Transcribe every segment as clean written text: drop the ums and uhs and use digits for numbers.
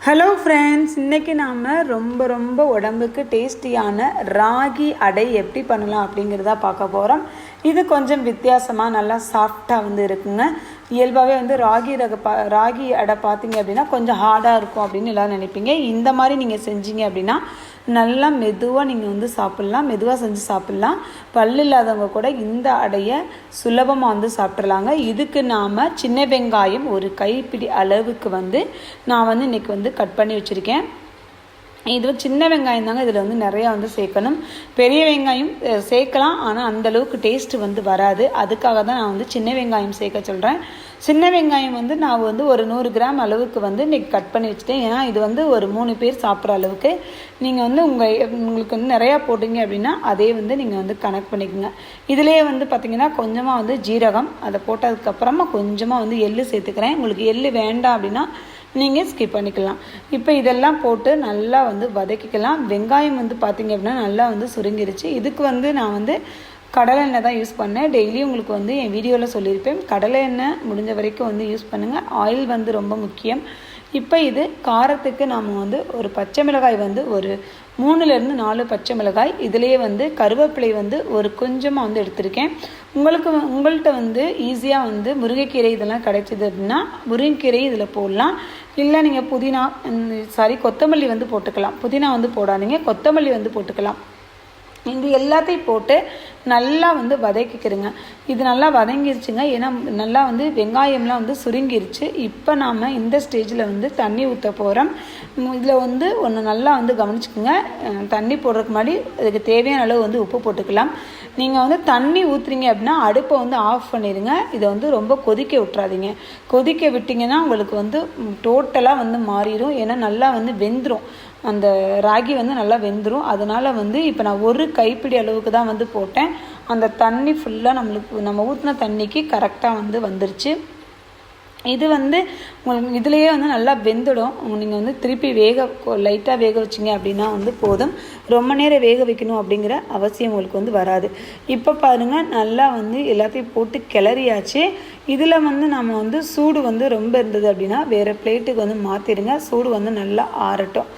Hello friends, இன்றைக்கி நாம் ரொம்ப ரொம்ப உடம்புக்கு டேஸ்டியான ராகி அடை எப்படி பண்ணலாம் அப்படிங்கிறத பார்க்க போகிறோம். இது கொஞ்சம் வித்தியாசமாக நல்லா சாஃப்டாக இருக்குங்க. இயல்பாகவே ராகி அடை பார்த்தீங்க அப்படின்னா கொஞ்சம் ஹார்டாக இருக்கும் அப்படின்னு எல்லோரும் நினைப்பீங்க. இந்த மாதிரி நீங்கள் செஞ்சீங்க அப்படின்னா நல்லா மெதுவாக நீங்கள் சாப்பிட்லாம், மெதுவாக செஞ்சு சாப்பிட்லாம். பல்லு இல்லாதவங்க கூட இந்த அடையை சுலபமாக சாப்பிட்றலாங்க. இதுக்கு நாம் சின்ன வெங்காயம் ஒரு கைப்பிடி அளவுக்கு நான் இன்றைக்கி கட் பண்ணி வச்சுருக்கேன். இது சின்ன வெங்காயம் தாங்க இதில் நிறையா சேர்க்கணும். பெரிய வெங்காயம் சேர்க்கலாம், ஆனால் அந்தளவுக்கு டேஸ்ட்டு வராது. அதுக்காக தான் நான் சின்ன வெங்காயம் சேர்க்க சொல்கிறேன். சின்ன வெங்காயம் நான் ஒரு 100 கிராம் அளவுக்கு இன்றைக்கி கட் பண்ணி வச்சுட்டேன். ஏன்னா இது ஒரு 3 பேர் சாப்பிட்ற அளவுக்கு. நீங்கள் உங்களுக்கு நிறையா போட்டிங்க அப்படின்னா அதே நீங்கள் கனெக்ட் பண்ணிக்கோங்க. இதிலே பார்த்திங்கன்னா கொஞ்சமாக ஜீரகம் அதை போட்டதுக்கப்புறமா கொஞ்சமாக எள்ளு சேர்த்துக்கிறேன். உங்களுக்கு எள்ளு வேண்டாம் அப்படின்னா நீங்கள் ஸ்கிப் பண்ணிக்கலாம். இப்போ இதெல்லாம் போட்டு நல்லா வதக்கிக்கலாம். வெங்காயம் பார்த்திங்க அப்படின்னா நல்லா சுருங்கிருச்சு. இதுக்கு நான் கடலை எண்ணெய் தான் யூஸ் பண்ணேன். டெய்லி உங்களுக்கு என் வீடியோவில் சொல்லியிருப்பேன். கடலை எண்ணெய் முடிஞ்ச வரைக்கும் யூஸ் பண்ணுங்கள். ஆயில் ரொம்ப முக்கியம். இப்போ இது காரத்துக்கு நாம் ஒரு பச்சை மிளகாய் ஒரு 3லேருந்து 4 பச்சை மிளகாய், இதிலேயே கருவேப்பிலை ஒரு கொஞ்சமாக எடுத்திருக்கேன். உங்கள்கிட்ட ஈஸியாக முருங்கைக்கீரை இதெல்லாம் கிடைச்சிது அப்படின்னா முருங்கைக்கீரை இதில் போடலாம். இல்லை நீங்கள் கொத்தமல்லி போட்டுக்கலாம். புதினா போடாதீங்க, கொத்தமல்லி போட்டுக்கலாம். இது எல்லாத்தையும் போட்டு நல்லா வதக்கிக்கிறங்க. இது நல்லா வதங்கிருச்சுங்க. ஏன்னா நல்லா வெங்காயம்லாம் சுருங்கிருச்சு. இப்போ நாம் இந்த ஸ்டேஜில் தண்ணி ஊற்ற போகிறோம். இதில் ஒன்று நல்லா கவனிச்சுக்கோங்க. தண்ணி போடுறதுக்கு முன்னாடி அதுக்கு தேவையான அளவு உப்பு போட்டுக்கலாம். நீங்கள் தண்ணி ஊற்றுறீங்க அப்படின்னா அடுப்பை ஆஃப் பண்ணிடுங்க. இதை ரொம்ப கொதிக்க விட்டுறாதீங்க. கொதிக்க விட்டிங்கன்னா உங்களுக்கு டோட்டலாக மாறிடும். ஏன்னா நல்லா வெந்துடும். அந்த ராகி நல்லா வெந்துடும். அதனால் இப்போ நான் ஒரு கைப்பிடி அளவுக்கு தான் போட்டேன். அந்த தண்ணி ஃபுல்லாக நம்ம ஊற்றின தண்ணிக்கு கரெக்டாக வந்துருச்சு. இது உங்களுக்கு இதுலேயே நல்லா வெந்துடும். நீங்கள் திருப்பி லைட்டாக வேக வச்சிங்க அப்படின்னா போதும். ரொம்ப நேரம் வேக வைக்கணும் அப்படிங்கிற அவசியம் உங்களுக்கு வராது. இப்போ பாருங்கள், நல்லா எல்லாத்தையும் போட்டு கிளறியாச்சு. இதில் நம்ம சூடு ரொம்ப இருந்தது அப்படின்னா வேறு பிளேட்டுக்கு மாற்றிடுங்க. சூடு நல்லா ஆறட்டும்.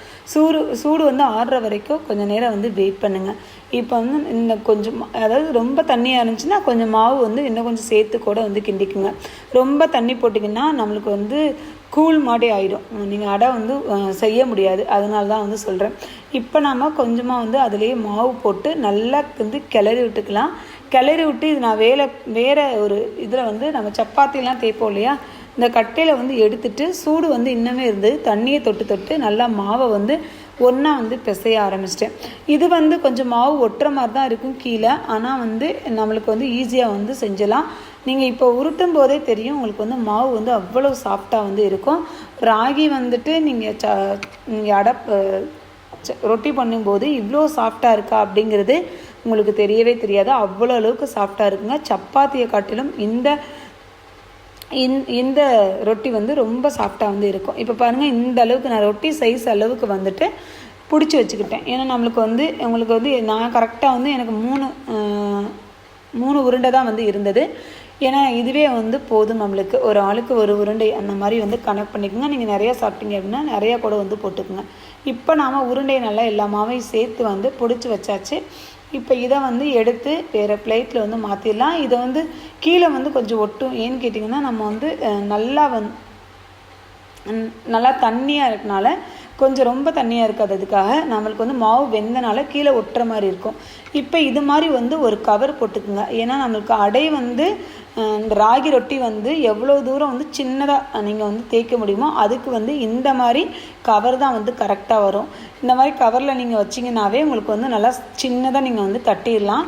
சூடு ஆறுற வரைக்கும் கொஞ்சம் நேரம் வெயிட் பண்ணுங்கள். இப்போ இந்த கொஞ்சம், அதாவது ரொம்ப தண்ணியாக இருந்துச்சுன்னா கொஞ்சம் மாவு இன்னும் கொஞ்சம் சேர்த்து கூட கிண்டிக்குங்க. ரொம்ப தண்ணி போட்டிங்கன்னா நம்மளுக்கு கூழ் மாதிரி ஆகிடும். நீங்கள் அடை செய்ய முடியாது. அதனால தான் சொல்கிறேன். இப்போ நாம் கொஞ்சமாக அதுலேயே மாவு போட்டு நல்லா கிளறி விட்டுக்கலாம். கிளறி விட்டு இது நான் வேறு ஒரு இதில் நம்ம சப்பாத்திலாம் தேய்ப்போம் இல்லையா, இந்த கட்டையில் எடுத்துட்டு சூடு இன்னமே இருந்து தண்ணியை தொட்டு நல்லா மாவை ஒன்றா பிசைய ஆரம்பிச்சிட்டேன். இது கொஞ்சம் மாவு ஒட்டுற மாதிரி தான் இருக்கும் கீழே. ஆனால் நம்மளுக்கு ஈஸியாக செஞ்சலாம். நீங்கள் இப்போ உருட்டும் போதே தெரியும் உங்களுக்கு மாவு அவ்வளோ சாஃப்டாக இருக்கும். ராகி நீங்கள் அடை ரொட்டி பண்ணும்போது இவ்வளோ சாஃப்டாக இருக்கா அப்படிங்கிறது உங்களுக்கு தெரியவே தெரியாது. அவ்வளோ அளவுக்கு சாஃப்டாக இருக்குங்க. சப்பாத்தியை காட்டிலும் இந்த ரொட்டி ரொம்ப சாஃப்டாக இருக்கும். இப்போ பாருங்கள், இந்த அளவுக்கு நான் ரொட்டி சைஸ் அளவுக்கு பிடிச்சி வச்சுக்கிட்டேன். ஏன்னா நம்மளுக்கு உங்களுக்கு நான் கரெக்டாக எனக்கு 3 உருண்டை தான் இருந்தது. ஏன்னா இதுவே போதும் நம்மளுக்கு. ஒரு ஆளுக்கு ஒரு உருண்டை அந்த மாதிரி கனெக்ட் பண்ணிக்கோங்க. நீங்கள் நிறையா சாப்பிட்டீங்க அப்படின்னா நிறையா கூட போட்டுக்குங்க. இப்போ நாம் உருண்டையை நல்லா எல்லா மாவையும் சேர்த்து பிடிச்சி வச்சாச்சு. இப்போ இதை எடுத்து வேறு பிளேட்டில் மாற்றிடலாம். இதை கீழே கொஞ்சம் ஒட்டும். ஏன்னு கேட்டிங்கன்னா நம்ம நல்லா தண்ணியாக இருக்கனால கொஞ்சம் ரொம்ப தண்ணியாக இருக்காததுக்காக நம்மளுக்கு மாவு வெந்தனால கீழே ஒட்டுற மாதிரி இருக்கும். இப்போ இது மாதிரி ஒரு கவர் போட்டுக்குங்க. ஏன்னா நம்மளுக்கு அடை இந்த ராகி ரொட்டி எவ்வளோ தூரம் சின்னதாக நீங்கள் தேய்க்க முடியுமோ அதுக்கு இந்த மாதிரி கவர் தான் கரெக்டாக வரும். இந்த மாதிரி கவரில் நீங்கள் வச்சிங்கனாவே உங்களுக்கு நல்லா சின்னதாக நீங்கள் தட்டிடலாம்.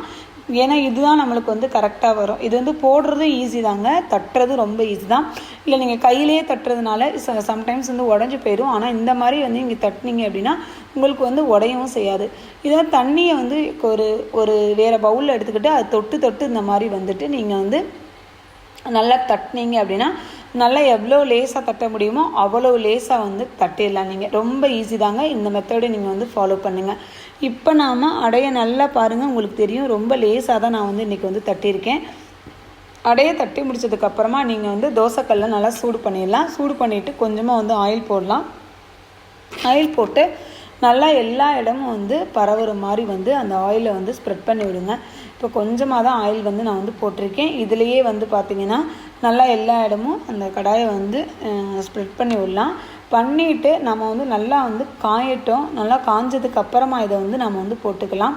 ஏன்னா இதுதான் நம்மளுக்கு கரெக்டாக வரும். இது போடுறதும் ஈஸி தாங்க, தட்டுறது ரொம்ப ஈஸி தான். இல்லை நீங்கள் கையிலேயே தட்டுறதுனால சம்டைம்ஸ் உடஞ்சி போயிடும். ஆனால் இந்த மாதிரி நீங்கள் தட்டினீங்க அப்படின்னா உங்களுக்கு உடையவும் செய்யாது. இதை தண்ணியை ஒரு வேறு பவுலில் எடுத்துக்கிட்டு அதை தொட்டு இந்த மாதிரி நீங்கள் நல்லா தட்டினீங்க அப்படின்னா நல்லா எவ்வளோ லேசாக தட்ட முடியுமோ அவ்வளோ லேசாக தட்டிடலாம். நீங்கள் ரொம்ப ஈஸி தாங்க. இந்த மெத்தடை நீங்கள் ஃபாலோ பண்ணுங்கள். இப்போ நாம் அடையை நல்லா பாருங்கள், உங்களுக்கு தெரியும் ரொம்ப லேசாக தான் நான் இன்றைக்கி தட்டியிருக்கேன். அடையை தட்டி முடிச்சதுக்கப்புறமா நீங்கள் தோசைக்கல்லை நல்லா சூடு பண்ணிடலாம். சூடு பண்ணிவிட்டு கொஞ்சமாக ஆயில் போடலாம். ஆயில் போட்டு நல்லா எல்லா இடமும் வந்து பரவுற மாதிரி வந்து அந்த ஆயிலை வந்து ஸ்ப்ரெட் பண்ணி விடுங்க. இப்போ கொஞ்சமாக தான் ஆயில் வந்து நான் வந்து போட்டிருக்கேன். இதுலேயே வந்து பார்த்திங்கன்னா நல்லா எல்லா இடமும் அந்த கடாயை வந்து ஸ்ப்ரெட் பண்ணி விடலாம். பண்ணிவிட்டு நம்ம வந்து நல்லா வந்து காயட்டும். நல்லா காஞ்சதுக்கு அப்புறமா இதை வந்து நம்ம வந்து போட்டுக்கலாம்.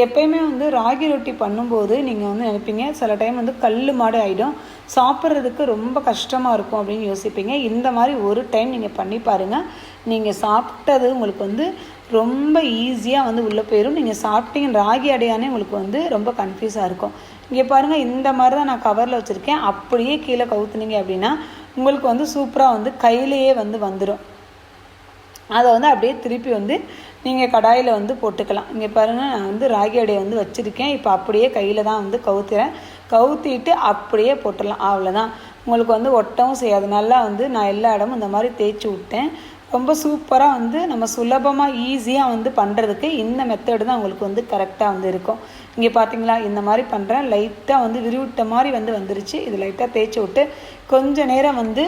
எப்பயுமே வந்து ராகி ரொட்டி பண்ணும்போது நீங்கள் வந்து நினைப்பீங்க சில டைம் வந்து கல் மாடு ஆகிடும், சாப்பிட்றதுக்கு ரொம்ப கஷ்டமாக இருக்கும் அப்படின்னு யோசிப்பீங்க. இந்த மாதிரி ஒரு டைம் நீங்கள் பண்ணி பாருங்கள். நீங்கள் சாப்பிட்டது உங்களுக்கு வந்து ரொம்ப ஈஸியாக வந்து உள்ளே போயிடும். நீங்கள் சாப்பிட்டீங்க ராகி அடையானே உங்களுக்கு வந்து ரொம்ப கன்ஃபியூஸாக இருக்கும். இங்கே பாருங்கள், இந்த மாதிரி தான் நான் கவரில் வச்சுருக்கேன். அப்படியே கீழே கவுத்துனீங்க அப்படின்னா உங்களுக்கு வந்து சூப்பராக வந்து கையிலேயே வந்து வந்துடும். அதை வந்து அப்படியே திருப்பி வந்து நீங்கள் கடாயில் வந்து போட்டுக்கலாம். இங்கே பாருங்கள், நான் வந்து ராகி அடையை வந்து வச்சுருக்கேன். இப்போ அப்படியே கையில் தான் வந்து கவுத்துறேன். கவுத்திட்டு அப்படியே போட்டுடலாம். அவ்வளோதான். உங்களுக்கு வந்து ஒட்டவும் செய்யாது. நல்லா வந்து நான் எல்லா இடமும் இந்த மாதிரி தேய்ச்சி விட்டேன். ரொம்ப சூப்பராக வந்து நம்ம சுலபமாக ஈஸியாக வந்து பண்ணுறதுக்கு இந்த மெத்தடு தான் உங்களுக்கு வந்து கரெக்டாக வந்து இருக்கும். இங்கே பார்த்தீங்களா, இந்த மாதிரி பண்ணுறேன். லைட்டாக வந்து விரிவிட்ட மாதிரி வந்து வந்துருச்சு. இது லைட்டாக தேய்ச்சி விட்டு கொஞ்சம் நேரம் வந்து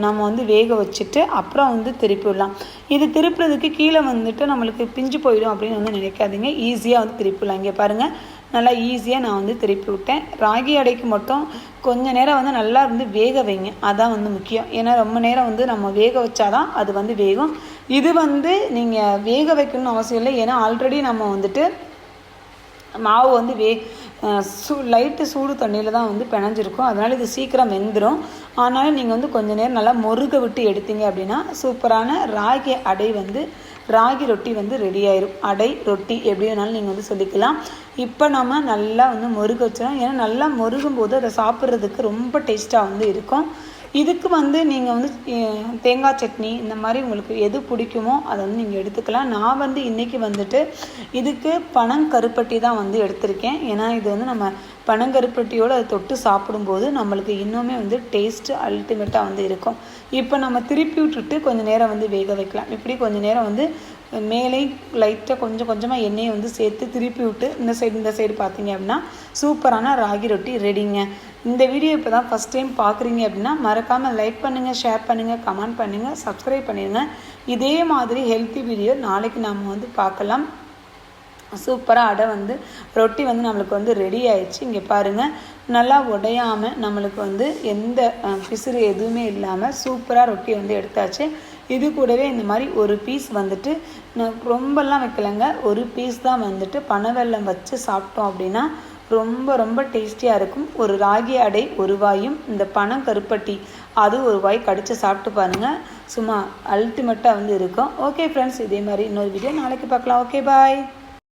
நம்ம வந்து வேக வச்சுட்டு அப்புறம் வந்து திருப்பி விடலாம். இது திருப்புறதுக்கு கீழே வந்துட்டு நம்மளுக்கு பிஞ்சு போயிடும் அப்படின்னு வந்து நினைக்காதீங்க. ஈஸியாக வந்து திருப்பி விடலாம். இங்கே பாருங்கள், நல்லா ஈஸியாக நான் வந்து திருப்பி விட்டேன். ராகி அடைக்கு மட்டும் கொஞ்சம் நேரம் வந்து நல்லா வந்து வேக வைங்க. அதான் வந்து முக்கியம். ஏன்னா ரொம்ப நேரம் வந்து நம்ம வேக வச்சாதான் அது வந்து வேகும். இது வந்து நீங்கள் வேக வைக்கணும்னு அவசியம் இல்லை. ஏன்னா ஆல்ரெடி நம்ம வந்துட்டு மாவு வந்து லைட்டு சூடு தண்ணியில் தான் வந்து பிணைஞ்சிருக்கும். அதனால் இது சீக்கிரம் வெந்துடும். ஆனாலும் நீங்கள் வந்து கொஞ்சம் நேரம் நல்லா முருக விட்டு எடுத்தீங்க அப்படின்னா சூப்பரான ராகி அடை வந்து ராகி ரொட்டி வந்து ரெடி ஆயிரும். அடை ரொட்டி எப்படி வேணாலும் நீங்கள் வந்து சொல்லிக்கலாம். இப்போ நம்ம நல்லா வந்து முருக வச்சிடும். ஏன்னா நல்லா முருகும் போது அதை சாப்பிட்றதுக்கு ரொம்ப டேஸ்ட்டாக வந்து இருக்கும். இதுக்கு வந்து நீங்கள் வந்து தேங்காய் சட்னி இந்த மாதிரி உங்களுக்கு எது பிடிக்குமோ அதை வந்து நீங்கள் எடுத்துக்கலாம். நான் வந்து இன்றைக்கி வந்துட்டு இதுக்கு பனங்கருப்பட்டி தான் வந்து எடுத்திருக்கேன். ஏன்னா இது வந்து நம்ம பனங்கருப்பட்டியோடு அதை தொட்டு சாப்பிடும்போது நம்மளுக்கு இன்னுமே வந்து டேஸ்ட்டு அல்டிமேட்டாக வந்து இருக்கும். இப்போ நம்ம திருப்பி விட்டுட்டு கொஞ்சம் நேரம் வந்து வேக வைக்கலாம். இப்படி கொஞ்சம் நேரம் வந்து மேலே லைட்டாக கொஞ்சம் கொஞ்சமாக எண்ணெயை வந்து சேர்த்து திருப்பி விட்டு இந்த சைடு பார்த்தீங்க அப்படின்னா சூப்பரான ராகி ரொட்டி ரெடிங்க. இந்த வீடியோ இப்போ தான் ஃபஸ்ட் டைம் பார்க்குறீங்க அப்படின்னா மறக்காமல் லைக் பண்ணுங்கள், ஷேர் பண்ணுங்கள், கமெண்ட் பண்ணுங்கள், சப்ஸ்கிரைப் பண்ணிடுங்க. இதே மாதிரி ஹெல்த்தி வீடியோ நாளைக்கு நம்ம வந்து பார்க்கலாம். சூப்பராக அடை வந்து ரொட்டி வந்து நம்மளுக்கு வந்து ரெடி ஆயிடுச்சு. இங்கே பாருங்கள், நல்லா உடையாமல் நம்மளுக்கு வந்து எந்த பிசுறு எதுவுமே இல்லாமல் சூப்பராக ரொட்டி வந்து எடுத்தாச்சு. இது கூடவே இந்த மாதிரி ஒரு பீஸ் வந்துட்டு ரொம்பலாம் வைக்கலைங்க, ஒரு பீஸ் தான் வந்துட்டு பனவெல்லம் வச்சு சாப்பிட்டோம் அப்படின்னா ரொம்ப ரொம்ப டேஸ்டியாக இருக்கும். ஒரு ராகி அடை ஒரு வாயும், இந்த பனங்கருப்பட்டி அது ஒரு வாய் கடித்து சாப்பிட்டு பாருங்கள். சும்மா அல்டிமேட்டாக வந்து இருக்கும். ஓகே ஃப்ரெண்ட்ஸ், இதே மாதிரி இன்னொரு வீடியோ நாளைக்கு பார்க்கலாம். ஓகே, பாய்.